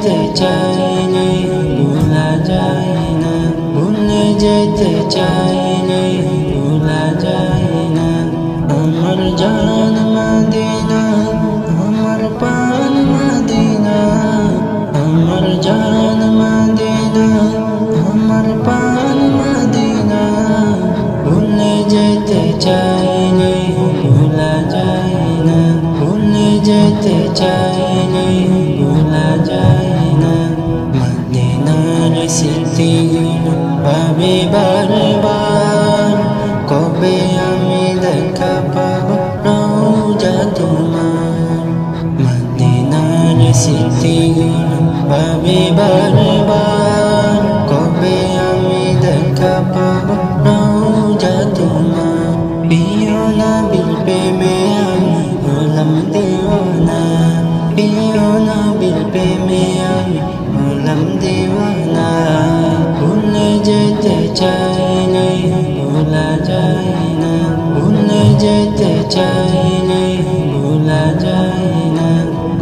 যেতে চাইলে ভোলা যায় না, ভুলে যেতে চাইলে ভোলা যায় না। আমার জান মদিনা, আমার প্রাণ মদিনা, আমার জান মদিনা, আমার প্রাণ মদিনা। ভুলে যেতে চাইলে ভোলা যায় না, ভুলে যেতে চাইলে ভোলা যায় না। মদিনার স্মৃতিগুলো ভাবি বারবার, কবে আমি দেখা পাবো রওজা তোমার। মদিনার স্মৃতিগুলো ভাবি বারবার, কবে আমি দেখা পাবো রওজা তোমার। প্রিয় নবীর প্রেমে আমি হলাম দিওয়ানা, প্রিয় নবীর প্রেমে আমি হলাম দিওয়ানা। ভুলে যেতে চাইলে ভোলা যায় না, ভুলে যেতে চাইলে ভোলা যায় না।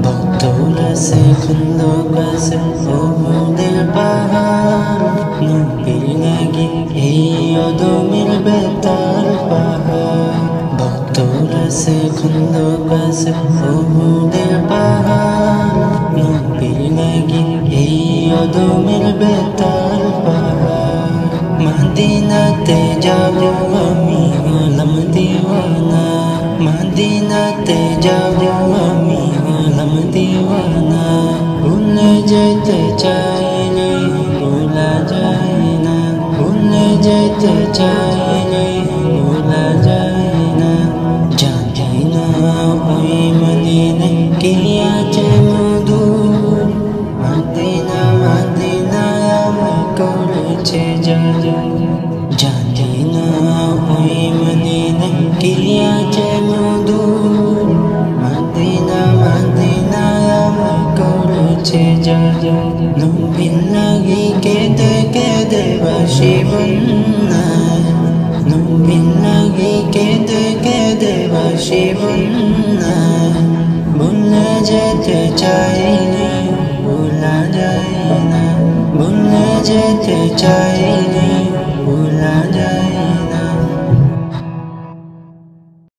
ভক্তরা সেখন্দ কাছে ওদের পাহাড়, নবীর লাগি এই অদমির বেতার পাহাড়। ভক্তরা সেখন্দ কাছে ওদের পাহাড়, নবীর লাগি এই অদমির বেতার পাহাড়। মদিনাতে যাব আমি হলাম দিওয়ানা, মদিনাতে যাব আমি হলাম দিওয়ানা। ভুলে যেতে চাইলে ভোলা যায় না, ভুলে যেতে চাইলে ভোলা যায় না। জানি না ওই মদিনায় কি আছে মধু, মদিনা মদিনা আমায় করেছে জাদু। জানি না ওই মদিনায় কি আছে মধু, মদিনা মদিনা আমায় করেছে জাদু। নবীর লাগি কেঁদে কেঁদে বাসি বন্ধু,